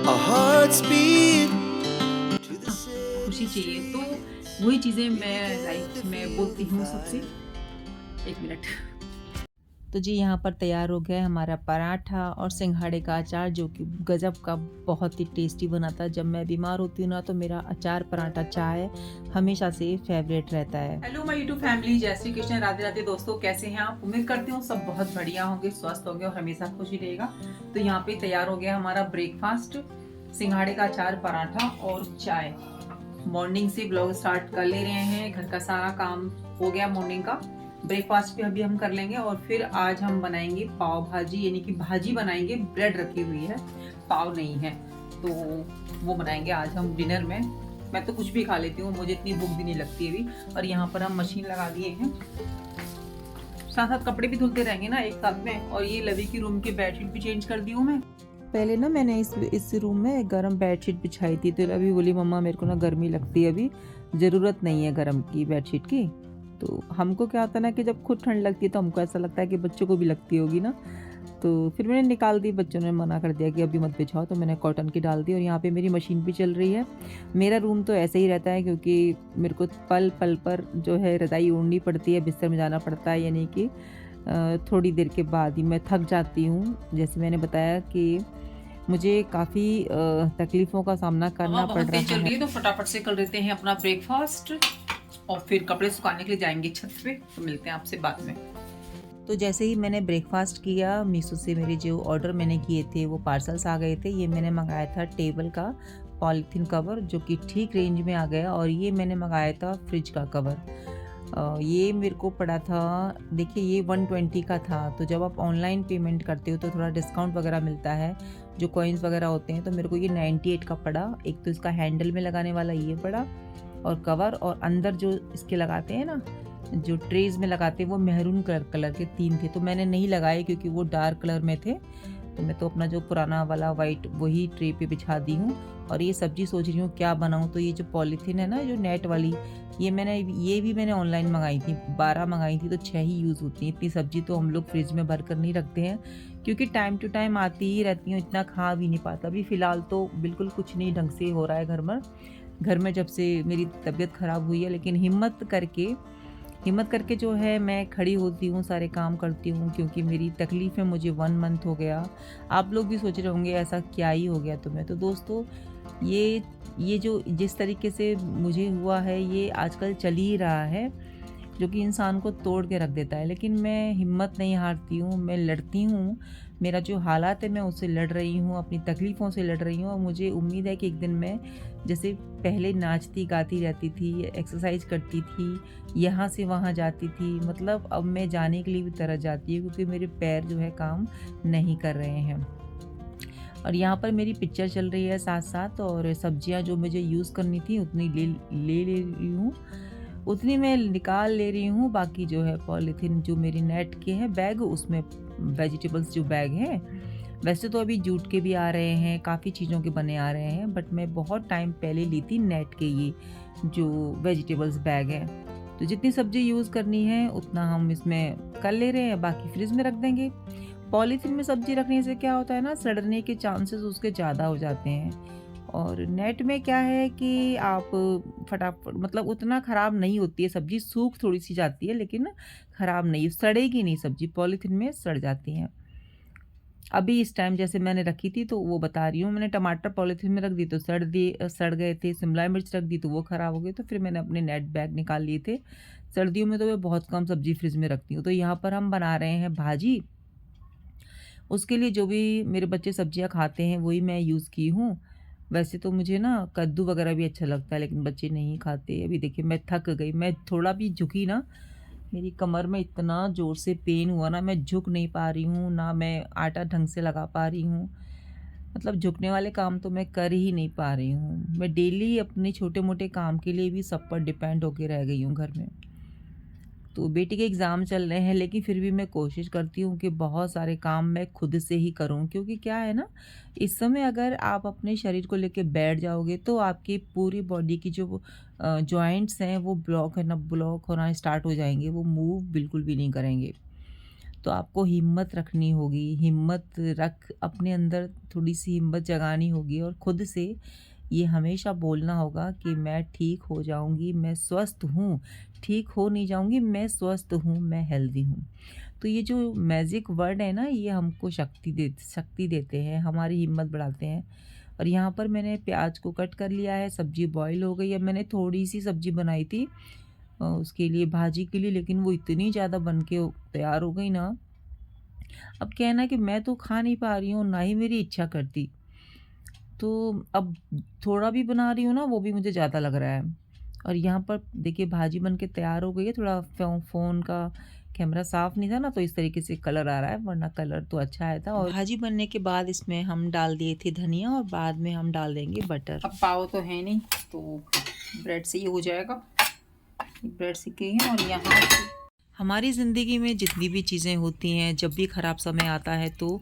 Our hearts beat to the खुशी city चाहिए तो streets. वही चीज़ें We've मैं लाइफ left में you बोलती हूँ सबसे। behind. 1 मिनट। तो जी यहाँ पर तैयार हो गया है हमारा पराठा और सिंघाड़े का अचार जो कि गज़ब का बहुत ही टेस्टी बना था। जब मैं बीमार होती हूँ ना तो मेरा अचार पराठा चाय हमेशा से फ़ेवरेट रहता है। हेलो माय यूट्यूब फैमिली, जय श्री कृष्ण, राधे राधे दोस्तों, कैसे हैं आप? उम्मीद करती हूँ सब बहुत बढ़िया होंगे, स्वस्थ होंगे और हमेशा खुश ही रहेगा। तो यहाँ पे तैयार हो गया हमारा ब्रेकफास्ट, सिंघाड़े का अचार, पराठा और चाय। मॉर्निंग से ब्लॉग स्टार्ट कर ले रहे हैं, घर का सारा काम हो गया मॉर्निंग का। ब्रेकफास्ट भी अभी हम कर लेंगे और फिर आज हम बनाएंगे पाव भाजी, यानी कि भाजी बनाएंगे। ब्रेड रखी हुई है, पाव नहीं है, तो वो बनाएंगे आज हम डिनर में। मैं तो कुछ भी खा लेती हूँ, मुझे इतनी भूख भी नहीं लगती अभी। और यहाँ पर हम मशीन लगा दिए हैं, साथ साथ कपड़े भी धुलते रहेंगे ना एक साथ में। और ये लवी की रूम की बेडशीट भी चेंज कर दी हूँ मैं। पहले ना मैंने इस रूम में गर्म बेडशीट बिछाई थी, तो अभी बोली मम्मा मेरे को ना गर्मी लगती है, अभी ज़रूरत नहीं है गर्म की बेडशीट की। तो हमको क्या होता है ना कि जब खुद ठंड लगती है तो हमको ऐसा लगता है कि बच्चों को भी लगती होगी ना। तो फिर मैंने निकाल दी, बच्चों ने मना कर दिया कि अभी मत बिछाओ, तो मैंने कॉटन की डाल दी। और यहाँ पे मेरी मशीन भी चल रही है। मेरा रूम तो ऐसे ही रहता है क्योंकि मेरे को पल पल पर जो है रज़ाई ओढ़नी पड़ती है, बिस्तर में जाना पड़ता है, यानी कि थोड़ी देर के बाद ही मैं थक जाती हूँ। जैसे मैंने बताया कि मुझे काफ़ी तकलीफ़ों का सामना करना पड़ रहा चल है। रही है तो फटाफट से कर लेते हैं अपना ब्रेकफास्ट और फिर कपड़े सुखाने के लिए जाएंगे छत पे। तो मिलते हैं आपसे बाद में। तो जैसे ही मैंने ब्रेकफास्ट किया, मीशो से मेरे जो ऑर्डर मैंने किए थे वो पार्सल्स आ गए थे। ये मैंने मंगाया था टेबल का पॉलीथीन कवर जो कि ठीक रेंज में आ गया, और ये मैंने मंगाया था फ्रिज का कवर। ये मेरे को पड़ा था, देखिए ये 120 का था। तो जब आप ऑनलाइन पेमेंट करते हो तो थोड़ा डिस्काउंट वगैरह मिलता है, जो कॉइन्स वगैरह होते हैं। तो मेरे को ये 98 का पड़ा। एक तो इसका हैंडल में लगाने वाला ये पड़ा, और कवर, और अंदर जो इसके लगाते हैं ना, जो ट्रेज में लगाते हैं, वो मेहरून कलर के 3 थे। तो मैंने नहीं लगाए क्योंकि वो डार्क कलर में थे। तो मैं तो अपना जो पुराना वाला वाइट वही ट्रे पे बिछा दी हूँ। और ये सब्जी सोच रही हूँ क्या बनाऊँ। तो ये जो पॉलीथीन है ना, जो नेट वाली, ये भी मैंने ऑनलाइन मंगाई थी। 12 मंगाई थी तो 6 ही यूज़ होती हैं। इतनी सब्जी तो हम लोग फ्रिज में भर कर नहीं रखते हैं, क्योंकि टाइम टू टाइम आती ही रहती हूँ, इतना खा भी नहीं पाता। अभी फ़िलहाल तो बिल्कुल कुछ नहीं ढंग से हो रहा है घर में जब से मेरी तबीयत ख़राब हुई है। लेकिन हिम्मत करके जो है मैं खड़ी होती हूँ, सारे काम करती हूँ, क्योंकि मेरी तकलीफ़ में मुझे 1 मंथ हो गया। आप लोग भी सोच रहे होंगे ऐसा क्या ही हो गया तुम्हें। तो दोस्तों, ये जो जिस तरीके से मुझे हुआ है ये आजकल चल ही रहा है, जो कि इंसान को तोड़ के रख देता है। लेकिन मैं हिम्मत नहीं हारती हूँ, मैं लड़ती हूँ। मेरा जो हालात है मैं उससे लड़ रही हूँ, अपनी तकलीफ़ों से लड़ रही हूँ। और मुझे उम्मीद है कि एक दिन मैं जैसे पहले नाचती गाती रहती थी, एक्सरसाइज करती थी, यहाँ से वहाँ जाती थी, मतलब अब मैं जाने के लिए भी तरस जाती हूँ, क्योंकि मेरे पैर जो है काम नहीं कर रहे हैं। और यहाँ पर मेरी पिक्चर चल रही है साथ साथ, और सब्जियाँ जो मुझे यूज़ करनी थी उतनी ले रही हूँ, उतनी मैं निकाल ले रही हूँ। बाकी जो है पॉलीथीन जो मेरी नेट के हैं बैग, उसमें वेजिटेबल्स जो बैग हैं, वैसे तो अभी जूट के भी आ रहे हैं, काफ़ी चीज़ों के बने आ रहे हैं, बट मैं बहुत टाइम पहले ली थी नेट के ये जो वेजिटेबल्स बैग हैं। तो जितनी सब्ज़ी यूज़ करनी है उतना हम इसमें कर ले रहे हैं, बाकी फ्रिज में रख देंगे। पॉलीथीन में सब्ज़ी रखने से क्या होता है ना, सड़ने के चांसेस उसके ज़्यादा हो जाते हैं। और नेट में क्या है कि आप फटाफट, मतलब उतना ख़राब नहीं होती है सब्ज़ी, सूख थोड़ी-सी जाती है लेकिन ख़राब नहीं, सड़ेगी नहीं सब्ज़ी, पॉलीथीन में सड़ जाती हैं। अभी इस टाइम जैसे मैंने रखी थी तो वो बता रही हूँ, मैंने टमाटर पॉलीथीन में रख दी तो सड़ गए थे, शिमला मिर्च रख दी तो वो ख़राब हो गए। तो फिर मैंने अपने नेट बैग निकाल लिए थे। सर्दियों में तो मैं बहुत कम सब्ज़ी फ्रिज में रखती हूँ। तो यहाँ पर हम बना रहे हैं भाजी, उसके लिए जो भी मेरे बच्चे सब्जियाँ खाते हैं वही मैं यूज़ की हूँ। वैसे तो मुझे ना कद्दू वगैरह भी अच्छा लगता है, लेकिन बच्चे नहीं खाते। अभी देखिए मैं थक गई, मैं थोड़ा भी झुकी ना, मेरी कमर में इतना ज़ोर से पेन हुआ ना, मैं झुक नहीं पा रही हूँ, ना मैं आटा ढंग से लगा पा रही हूँ। मतलब झुकने वाले काम तो मैं कर ही नहीं पा रही हूँ। मैं डेली अपने छोटे-मोटे काम के लिए भी सब पर डिपेंड होके रह गई हूँ घर में। तो बेटी के एग्ज़ाम चल रहे हैं, लेकिन फिर भी मैं कोशिश करती हूँ कि बहुत सारे काम मैं खुद से ही करूँ, क्योंकि क्या है ना, इस समय अगर आप अपने शरीर को लेके बैठ जाओगे तो आपकी पूरी बॉडी की जो जॉइंट्स हैं वो ब्लॉक होना स्टार्ट हो जाएँगे, वो मूव बिल्कुल भी नहीं करेंगे। तो आपको हिम्मत रखनी होगी, हिम्मत रख अपने अंदर थोड़ी-सी हिम्मत जगानी होगी और खुद से ये हमेशा बोलना होगा कि मैं ठीक हो जाऊँगी, मैं स्वस्थ हूँ, ठीक हो नहीं जाऊँगी, मैं स्वस्थ हूँ, मैं हेल्दी हूँ। तो ये जो मैजिक वर्ड है ना, ये हमको शक्ति देते हैं, हमारी हिम्मत बढ़ाते हैं। और यहाँ पर मैंने प्याज को कट कर लिया है, सब्ज़ी बॉयल हो गई है। मैंने थोड़ी-सी सब्ज़ी बनाई थी उसके लिए भाजी के लिए, लेकिन वो इतनी ज़्यादा बन के तैयार हो गई ना, अब क्या है ना कि मैं तो खा नहीं पा रही हूँ, ना ही मेरी इच्छा करती। तो अब थोड़ा भी बना रही हूँ ना, वो भी मुझे ज़्यादा लग रहा है। और यहाँ पर देखिए भाजी बन के तैयार हो गई है। थोड़ा फ़ोन का कैमरा साफ़ नहीं था ना, तो इस तरीके से कलर आ रहा है, वरना कलर तो अच्छा आया था। और भाजी बनने के बाद इसमें हम डाल दिए थे धनिया और बाद में हम डाल देंगे बटर। अब पाव तो है नहीं, तो ब्रेड से ही हो जाएगा। ब्रेड सीखे हैं। और यहाँ हमारी ज़िंदगी में जितनी भी चीज़ें होती हैं, जब भी ख़राब समय आता है, तो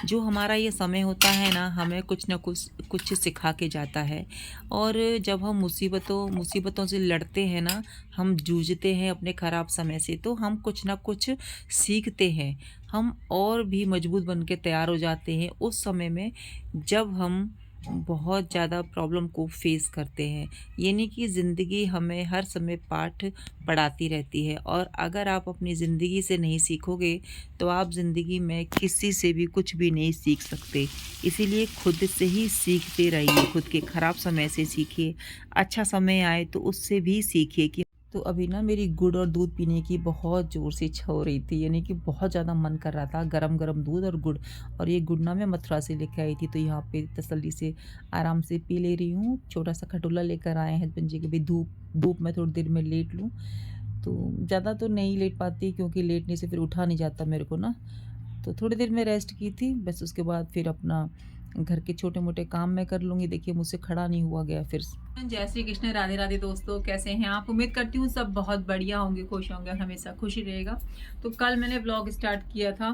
जो हमारा ये समय होता है ना, हमें कुछ न कुछ सिखा के जाता है। और जब हम मुसीबतों से लड़ते हैं ना, हम जूझते हैं अपने ख़राब समय से, तो हम कुछ न कुछ सीखते हैं। हम और भी मजबूत बन के तैयार हो जाते हैं उस समय में, जब हम बहुत ज़्यादा प्रॉब्लम को फेस करते हैं। यानी कि ज़िंदगी हमें हर समय पाठ पढ़ाती रहती है, और अगर आप अपनी ज़िंदगी से नहीं सीखोगे, तो आप ज़िंदगी में किसी से भी कुछ भी नहीं सीख सकते। इसीलिए खुद से ही सीखते रहिए, खुद के ख़राब समय से सीखिए, अच्छा समय आए तो उससे भी सीखिए। कि तो अभी ना मेरी गुड़ और दूध पीने की बहुत ज़ोर से इच्छा हो रही थी, यानी कि बहुत ज़्यादा मन कर रहा था, गरम-गरम दूध और गुड़। और ये गुड़ ना मैं मथुरा से लेके आई थी, तो यहाँ पे तसल्ली से आराम से पी ले रही हूँ। छोटा-सा खटोला लेकर आए हैं हस्बैंड जी कि भई धूप में थोड़ी देर में लेट लूँ। तो ज़्यादा तो नहीं लेट पाती, क्योंकि लेटने से फिर उठा नहीं जाता मेरे को ना। तो थोड़ी देर मैं रेस्ट की थी, बस उसके बाद फिर अपना घर के छोटे-मोटे काम मैं कर लूँगी। देखिए मुझसे खड़ा नहीं हुआ गया फिर। जय श्री कृष्ण, राधे राधे दोस्तों, कैसे हैं आप? उम्मीद करती हूँ सब बहुत बढ़िया होंगे, खुश होंगे और हमेशा खुशी रहेगा। तो कल मैंने ब्लॉग स्टार्ट किया था,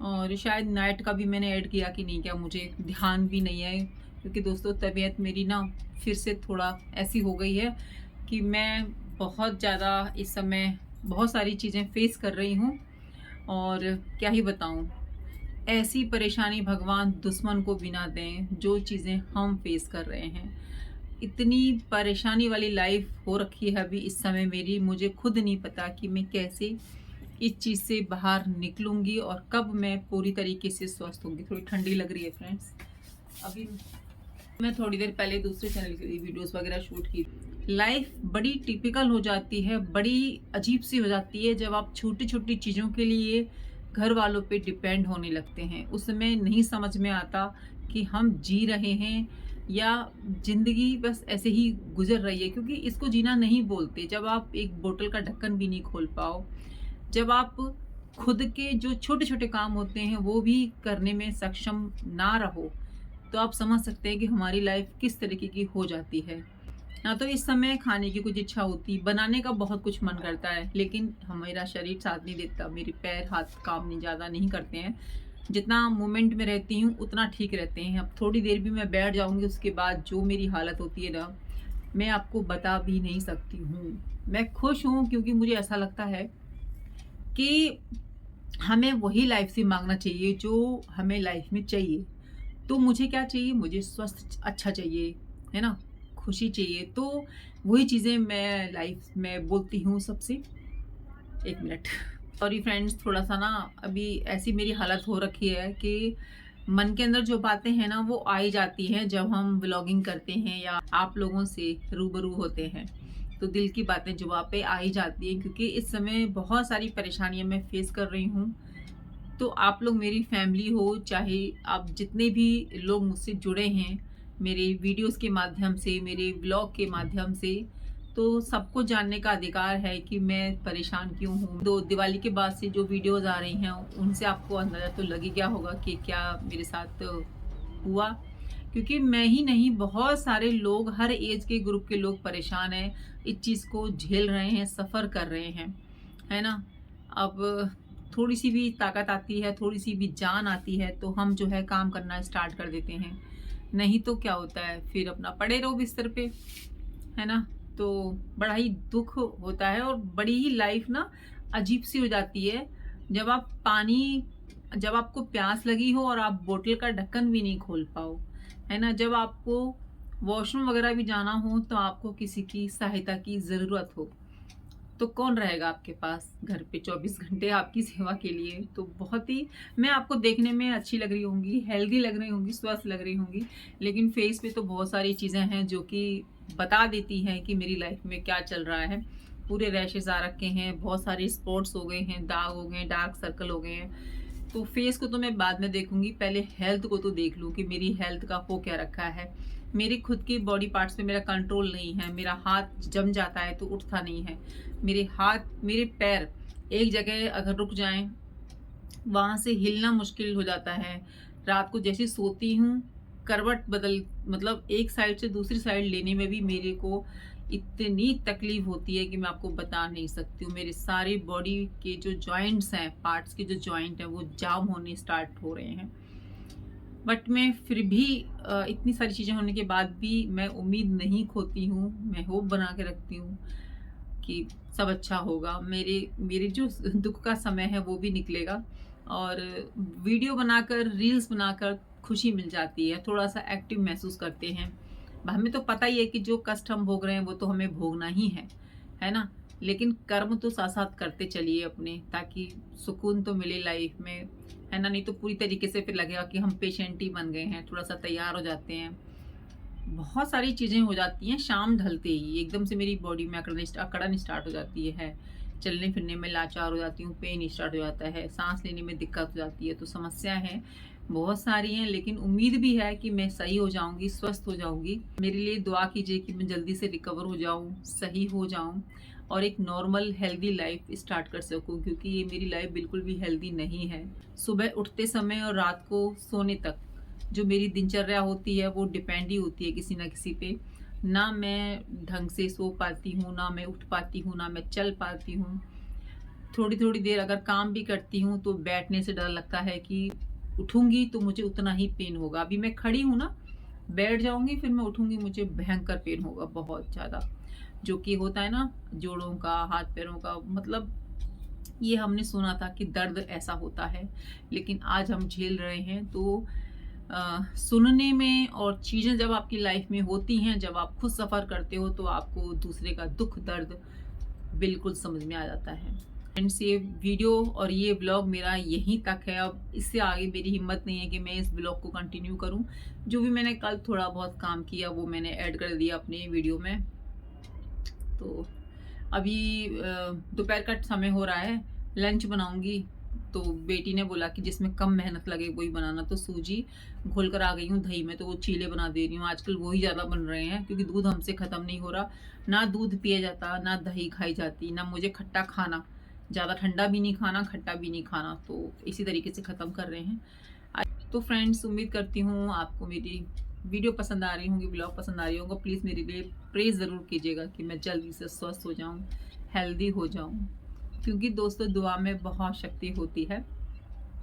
और शायद नाइट का भी मैंने ऐड किया कि नहीं किया, मुझे ध्यान भी नहीं है। क्योंकि दोस्तों तबीयत मेरी ना फिर से थोड़ा ऐसी हो गई है कि मैं बहुत ज़्यादा इस समय बहुत सारी चीज़ें फेस कर रही हूँ, और क्या ही बताऊँ। ऐसी परेशानी भगवान दुश्मन को भी ना दें जो चीज़ें हम फेस कर रहे हैं। इतनी परेशानी वाली लाइफ हो रखी है अभी इस समय मेरी, मुझे खुद नहीं पता कि मैं कैसे इस चीज़ से बाहर निकलूँगी और कब मैं पूरी तरीके से स्वस्थ होंगी। थोड़ी ठंडी लग रही है फ्रेंड्स। अभी मैं थोड़ी देर पहले दूसरे चैनल के लिए वीडियोस वगैरह शूट की। लाइफ बड़ी टिपिकल हो जाती है, बड़ी अजीब सी हो जाती है जब आप छोटी छोटी चीज़ों के लिए घर वालों पे डिपेंड होने लगते हैं। उस समय नहीं समझ में आता कि हम जी रहे हैं या ज़िंदगी बस ऐसे ही गुजर रही है, क्योंकि इसको जीना नहीं बोलते। जब आप एक बोतल का ढक्कन भी नहीं खोल पाओ, जब आप खुद के जो छोटे छोटे काम होते हैं वो भी करने में सक्षम ना रहो, तो आप समझ सकते हैं कि हमारी लाइफ किस तरीके की हो जाती है ना। तो इस समय खाने की कुछ इच्छा होती, बनाने का बहुत कुछ मन करता है, लेकिन हमारा शरीर साथ नहीं देता, मेरे पैर हाथ काम नहीं ज़्यादा नहीं करते हैं। जितना मोमेंट में रहती हूँ उतना ठीक रहते हैं। अब थोड़ी देर भी मैं बैठ जाऊँगी, उसके बाद जो मेरी हालत होती है ना, मैं आपको बता भी नहीं सकती हूँ। मैं खुश हूँ क्योंकि मुझे ऐसा लगता है कि हमें वही लाइफ से मांगना चाहिए जो हमें लाइफ में चाहिए। तो मुझे क्या चाहिए? मुझे स्वस्थ अच्छा चाहिए, है ना? खुशी चाहिए। तो वही चीज़ें मैं लाइफ में बोलती हूँ सबसे। 1 मिनट। सॉरी फ्रेंड्स, थोड़ा-सा ना अभी ऐसी मेरी हालत हो रखी है कि मन के अंदर जो बातें हैं ना वो आ ही जाती हैं जब हम व्लॉगिंग करते हैं या आप लोगों से रूबरू होते हैं। तो दिल की बातें जुबान पे आ ही जाती हैं, क्योंकि इस समय बहुत सारी परेशानियाँ मैं फेस कर रही हूँ। तो आप लोग मेरी फैमिली हो, चाहे आप जितने भी लोग मुझसे जुड़े हैं मेरे वीडियोस के माध्यम से, मेरे ब्लॉग के माध्यम से, तो सबको जानने का अधिकार है कि मैं परेशान क्यों हूँ। तो दिवाली के बाद से जो वीडियोस आ रही हैं उनसे आपको अंदाज़ा तो लग ही गया होगा कि क्या मेरे साथ हुआ। क्योंकि मैं ही नहीं, बहुत सारे लोग, हर एज के ग्रुप के लोग परेशान हैं, इस चीज़ को झेल रहे हैं, सफ़र कर रहे हैं, है ना? अब थोड़ी सी भी ताकत आती है, थोड़ी सी भी जान आती है, तो हम जो है काम करना स्टार्ट कर देते हैं। नहीं तो क्या होता है, फिर अपना पड़े रहो बिस्तर पे, है ना? तो बड़ा ही दुख होता है और बड़ी ही लाइफ ना अजीब सी हो जाती है। जब आपको प्यास लगी हो और आप बोतल का ढक्कन भी नहीं खोल पाओ, है ना, जब आपको वॉशरूम वगैरह भी जाना हो तो आपको किसी की सहायता की ज़रूरत हो, तो कौन रहेगा आपके पास घर पे 24 घंटे आपकी सेवा के लिए। तो बहुत ही, मैं आपको देखने में अच्छी लग रही होंगी, हेल्दी लग रही होंगी, स्वस्थ लग रही होंगी, लेकिन फेस पे तो बहुत सारी चीज़ें हैं जो कि बता देती हैं कि मेरी लाइफ में क्या चल रहा है। पूरे रैशेज आ रखे हैं, बहुत सारे स्पॉट्स हो गए हैं, दाग हो गए हैं, डार्क सर्कल हो गए हैं। तो फेस को तो मैं बाद में देखूंगी, पहले हेल्थ को तो देख लूँ कि मेरी हेल्थ का हो क्या रखा है। मेरी खुद की बॉडी पार्ट्स पे मेरा कंट्रोल नहीं है, मेरा हाथ जम जाता है तो उठता नहीं है, मेरे पैर एक जगह अगर रुक जाएं वहाँ से हिलना मुश्किल हो जाता है। रात को जैसे सोती हूँ, करवट मतलब एक साइड से दूसरी साइड लेने में भी मेरे को इतनी तकलीफ होती है कि मैं आपको बता नहीं सकती हूँ। मेरे सारे बॉडी के जो जॉइंट्स हैं, पार्ट्स के जो जॉइंट हैं, वो जाम होने स्टार्ट हो रहे हैं। बट मैं फिर भी इतनी सारी चीज़ें होने के बाद भी मैं उम्मीद नहीं खोती हूँ, मैं होप बना के रखती हूँ कि सब अच्छा होगा। मेरे जो दुख का समय है वो भी निकलेगा, और वीडियो बनाकर, रील्स बनाकर खुशी मिल जाती है, थोड़ा सा एक्टिव महसूस करते हैं। हमें तो पता ही है कि जो कष्ट हम भोग रहे हैं वो तो हमें भोगना ही है ना, लेकिन कर्म तो साथ साथ करते चलिए अपने, ताकि सुकून तो मिले लाइफ में, है ना। नहीं तो पूरी तरीके से फिर लगेगा कि हम पेशेंट ही बन गए हैं। थोड़ा सा तैयार हो जाते हैं, बहुत सारी चीज़ें हो जाती हैं, शाम ढलते ही एकदम से मेरी बॉडी में अकड़न स्टार्ट हो जाती है, चलने फिरने में लाचार हो जाती हूँ, पेन स्टार्ट हो जाता है, सांस लेने में दिक्कत हो जाती है। तो समस्या है, बहुत सारी हैं, लेकिन उम्मीद भी है कि मैं सही हो जाऊंगी, स्वस्थ हो जाऊंगी। मेरे लिए दुआ कीजिए कि मैं जल्दी से रिकवर हो जाऊं, सही हो जाऊं और एक नॉर्मल हेल्दी लाइफ स्टार्ट कर सकूं, क्योंकि ये मेरी लाइफ बिल्कुल भी हेल्दी नहीं है। सुबह उठते समय और रात को सोने तक जो मेरी दिनचर्या होती है वो डिपेंड ही होती है किसी ना किसी पे। ना मैं ढंग से सो पाती हूँ, ना मैं उठ पाती हूँ, ना मैं चल पाती हूँ। थोड़ी थोड़ी देर अगर काम भी करती हूँ तो बैठने से डर लगता है कि उठूंगी तो मुझे उतना ही पेन होगा। अभी मैं खड़ी हूँ ना, बैठ जाऊंगी, फिर मैं उठूंगी, मुझे भयंकर पेन होगा, बहुत ज़्यादा, जो कि होता है ना जोड़ों का, हाथ पैरों का। मतलब ये हमने सुना था कि दर्द ऐसा होता है, लेकिन आज हम झेल रहे हैं। तो सुनने में, और चीज़ें जब आपकी लाइफ में होती हैं, जब आप खुद सफ़र करते हो, तो आपको दूसरे का दुख दर्द बिल्कुल समझ में आ जाता है। फ्रेंड्स, ये वीडियो और ये ब्लॉग मेरा यहीं तक है। अब इससे आगे मेरी हिम्मत नहीं है कि मैं इस ब्लॉग को कंटिन्यू करूं। जो भी मैंने कल थोड़ा बहुत काम किया वो मैंने ऐड कर दिया अपने वीडियो में। तो अभी दोपहर का समय हो रहा है, लंच बनाऊंगी। तो बेटी ने बोला कि जिसमें कम मेहनत लगे वही बनाना, तो सूजी घोल कर आ गई हूँ दही में, तो वो चीले बना दे रही हूँ। आजकल वही ज़्यादा बन रहे हैं, क्योंकि दूध हमसे ख़त्म नहीं हो रहा। ना दूध पिया जाता, ना दही खाई जाती, ना मुझे खट्टा खाना, ज़्यादा ठंडा भी नहीं खाना, खट्टा भी नहीं खाना, तो इसी तरीके से ख़त्म कर रहे हैं। तो फ्रेंड्स, उम्मीद करती हूँ आपको मेरी वीडियो पसंद आ रही होंगी, ब्लॉग पसंद आ रही होगा। प्लीज़ मेरे लिए प्रेज़ ज़रूर कीजिएगा कि मैं जल्दी से स्वस्थ हो जाऊँ, हेल्दी हो जाऊँ, क्योंकि दोस्तों दुआ में बहुत शक्ति होती है।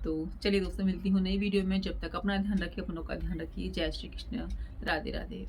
तो चलिए दोस्तों, मिलती हूँ नई वीडियो में। जब तक अपना ध्यान रखिए, अपनों का ध्यान रखिए। जय श्री कृष्ण, राधे राधे।